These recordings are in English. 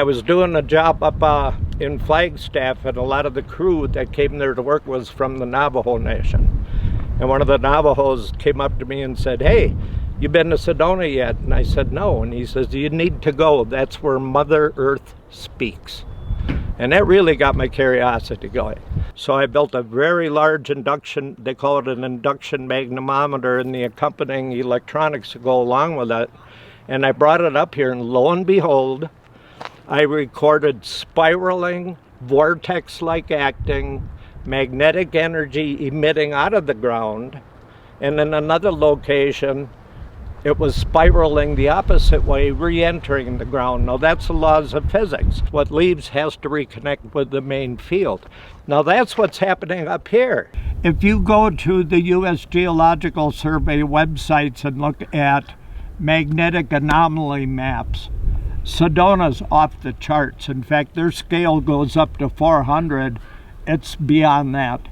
I was doing a job up in Flagstaff, and a lot of the crew that came there to work was from the Navajo Nation. And one of the Navajos came up to me and said, "Hey, you been to Sedona yet?" And I said, "No." And he says, "You need to go. That's where Mother Earth speaks." And that really got my curiosity going. So I built a very large induction, they call it an induction magnetometer, and the accompanying electronics to go along with it. And I brought it up here, and lo and behold, I recorded spiraling, vortex-like acting, magnetic energy emitting out of the ground. And in another location, it was spiraling the opposite way, re-entering the ground. Now that's the laws of physics. What leaves has to reconnect with the main field. Now that's what's happening up here. If you go to the U.S. Geological Survey websites and look at magnetic anomaly maps, Sedona's off the charts. In fact, their scale goes up to 400. It's beyond that.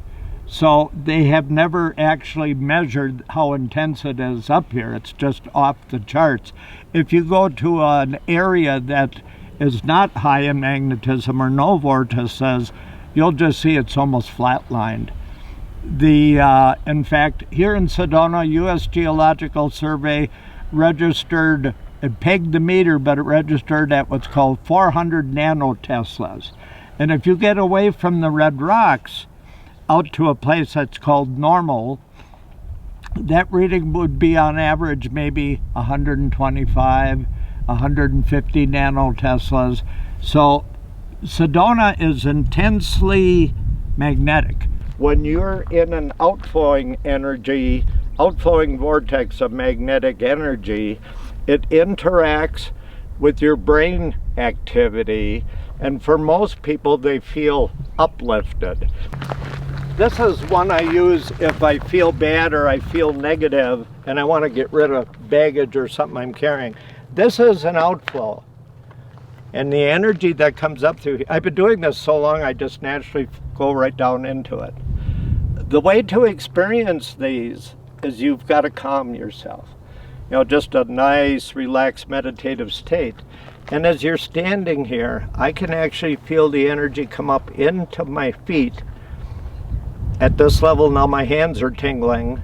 So they have never actually measured how intense it is up here. It's just off the charts. If you go to an area that is not high in magnetism or no vortices, you'll just see it's almost flatlined. In fact, here in Sedona, U.S. Geological Survey registered, it pegged the meter, but it registered at what's called 400 nanoteslas. And if you get away from the red rocks, out to a place that's called normal, that reading would be on average maybe 125, 150 nanoteslas. So Sedona is intensely magnetic. When you're in an outflowing vortex of magnetic energy, it interacts with your brain activity, and for most people they feel uplifted. This is one I use if I feel bad or I feel negative and I want to get rid of baggage or something I'm carrying. This is an outflow. And the energy that comes up through, I've been doing this so long I just naturally go right down into it. The way to experience these is you've got to calm yourself. You know, just a nice, relaxed, meditative state. And as you're standing here, I can actually feel the energy come up into my feet. At this level now my hands are tingling.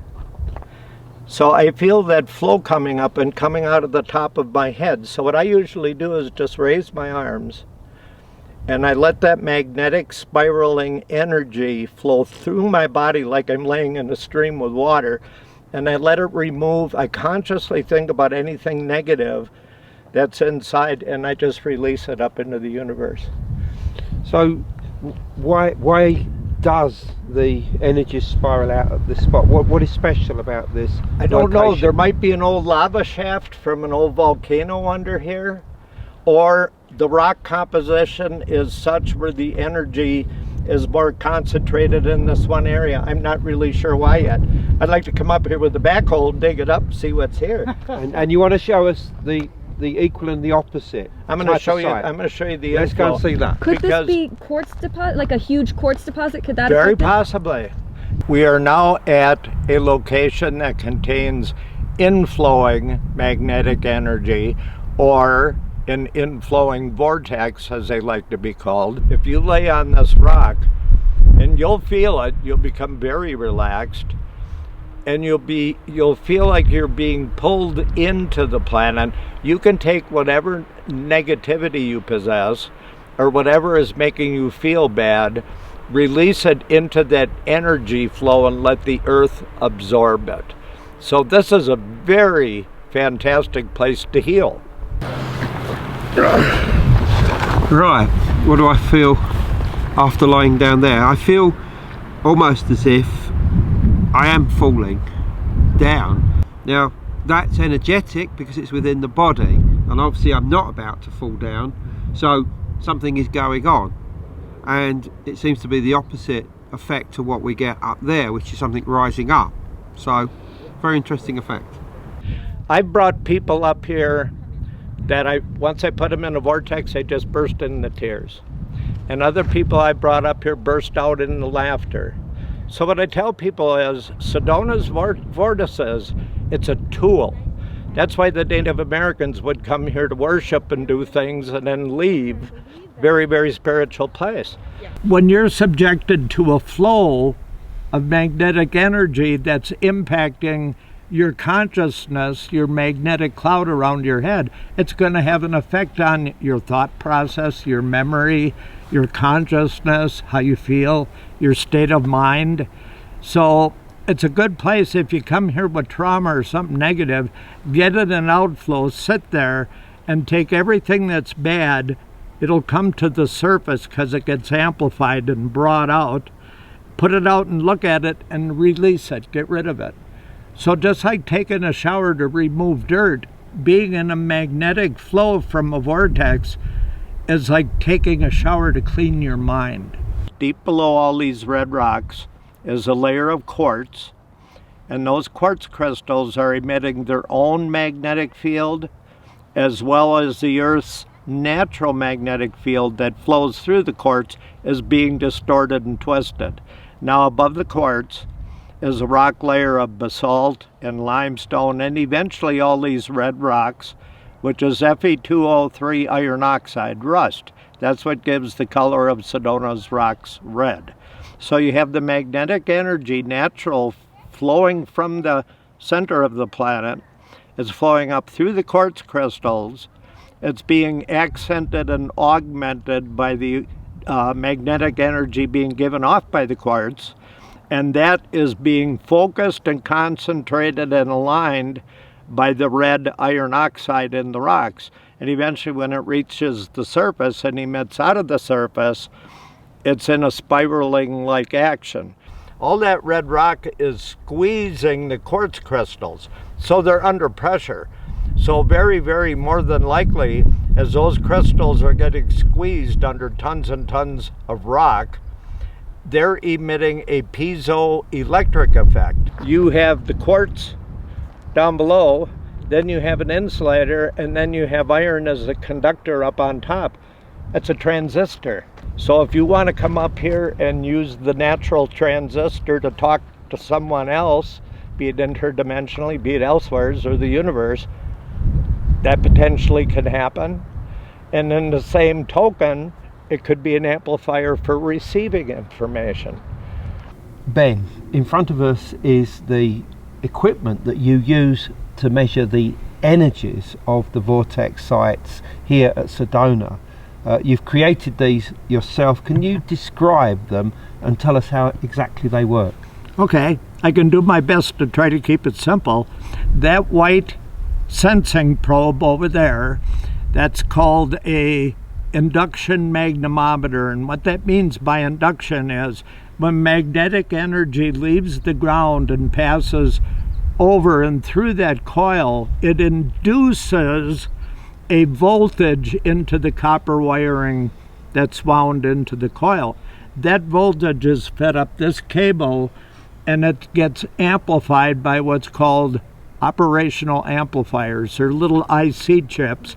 So I feel that flow coming up and coming out of the top of my head. So what I usually do is just raise my arms and I let that magnetic spiraling energy flow through my body like I'm laying in a stream with water, and I let it remove. I consciously think about anything negative that's inside and I just release it up into the universe. So why does the energy spiral out of the spot? What is special about this? I don't know. There might be an old lava shaft from an old volcano under here, or the rock composition is such where the energy is more concentrated in this one area. I'm not really sure why yet. I'd like to come up here with the backhoe and dig it up, see what's here. and you want to show us the equal and the opposite? I'm going to show you. I'm going to show you the. Let's go and see that. Could this be quartz deposit, like a huge quartz deposit? Could that very possibly? We are now at a location that contains inflowing magnetic energy, or an inflowing vortex, as they like to be called. If you lay on this rock, and you'll feel it, you'll become very relaxed. And you'll feel like you're being pulled into the planet. You can take whatever negativity you possess or whatever is making you feel bad, release it into that energy flow and let the earth absorb it. So this is a very fantastic place to heal. Right, what do I feel after lying down there? I feel almost as if I am falling down. Now that's energetic because it's within the body, and obviously I'm not about to fall down, so something is going on, and it seems to be the opposite effect to what we get up there, which is something rising up. So very interesting effect. I've brought people up here that once I put them in a vortex, they just burst into tears, and other people I brought up here burst out into laughter. So what I tell people is Sedona's vortices, it's a tool. That's why the Native Americans would come here to worship and do things and then leave. Very, very spiritual place. When you're subjected to a flow of magnetic energy that's impacting your consciousness, your magnetic cloud around your head, it's going to have an effect on your thought process, your memory, your consciousness, how you feel, your state of mind. So it's a good place if you come here with trauma or something negative, get it in outflow, sit there and take everything that's bad. It'll come to the surface because it gets amplified and brought out. Put it out and look at it and release it, get rid of it. So just like taking a shower to remove dirt, being in a magnetic flow from a vortex is like taking a shower to clean your mind. Deep below all these red rocks is a layer of quartz, and those quartz crystals are emitting their own magnetic field as well as the Earth's natural magnetic field that flows through the quartz is being distorted and twisted. Now above the quartz is a rock layer of basalt and limestone, and eventually all these red rocks, which is Fe2O3 iron oxide, rust. That's what gives the color of Sedona's rocks red. So you have the magnetic energy, natural, flowing from the center of the planet. It's flowing up through the quartz crystals. It's being accented and augmented by the magnetic energy being given off by the quartz. And that is being focused and concentrated and aligned by the red iron oxide in the rocks. And eventually when it reaches the surface and emits out of the surface, it's in a spiraling like action. All that red rock is squeezing the quartz crystals, so they're under pressure. So very, very more than likely, as those crystals are getting squeezed under tons and tons of rock, they're emitting a piezoelectric effect. You have the quartz down below, then you have an insulator, and then you have iron as a conductor up on top. That's a transistor. So if you want to come up here and use the natural transistor to talk to someone else, be it interdimensionally, be it elsewhere, or the universe, that potentially can happen. And in the same token, it could be an amplifier for receiving information. Ben, in front of us is the equipment that you use to measure the energies of the vortex sites here at Sedona. You've created these yourself. Can you describe them and tell us how exactly they work? Okay, I can do my best to try to keep it simple. That white sensing probe over there, that's called a induction magnetometer, and what that means by induction is when magnetic energy leaves the ground and passes over and through that coil, it induces a voltage into the copper wiring that's wound into the coil. That voltage is fed up this cable and it gets amplified by what's called operational amplifiers. They're little IC chips,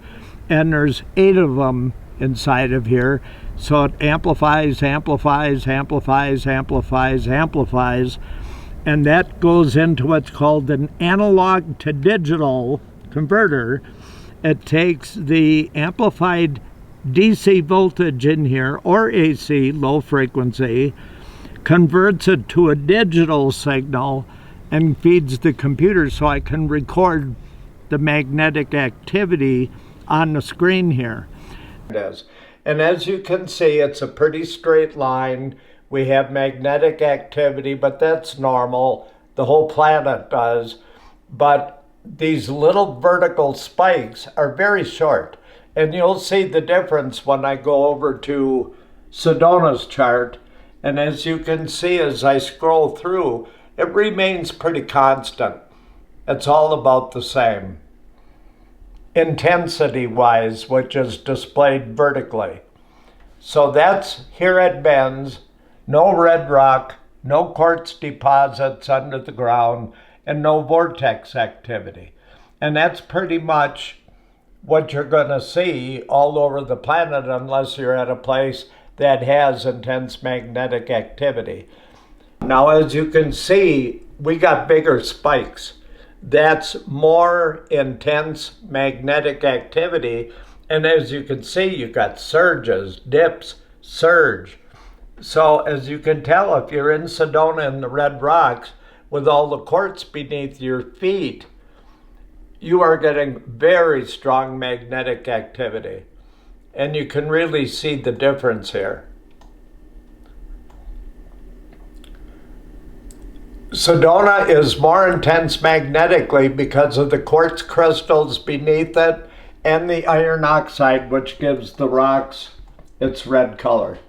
and there's 8 of them inside of here. So it amplifies, amplifies, amplifies, amplifies, amplifies, and that goes into what's called an analog to digital converter. It takes the amplified DC voltage in here, or AC, low frequency, converts it to a digital signal and feeds the computer so I can record the magnetic activity on the screen here. And as you can see, it's a pretty straight line. We have magnetic activity, but that's normal. The whole planet does. But these little vertical spikes are very short. And you'll see the difference when I go over to Sedona's chart. And as you can see, as I scroll through, it remains pretty constant. It's all about the same, intensity-wise, which is displayed vertically. So that's here at Ben's. No red rock, no quartz deposits under the ground, and no vortex activity. And that's pretty much what you're going to see all over the planet unless you're at a place that has intense magnetic activity. Now, as you can see, we got bigger spikes. that's more intense magnetic activity. And as you can see, you've got surges, dips, surge. So as you can tell, if you're in Sedona in the red rocks with all the quartz beneath your feet, you are getting very strong magnetic activity. And you can really see the difference here. Sedona is more intense magnetically because of the quartz crystals beneath it and the iron oxide, which gives the rocks its red color.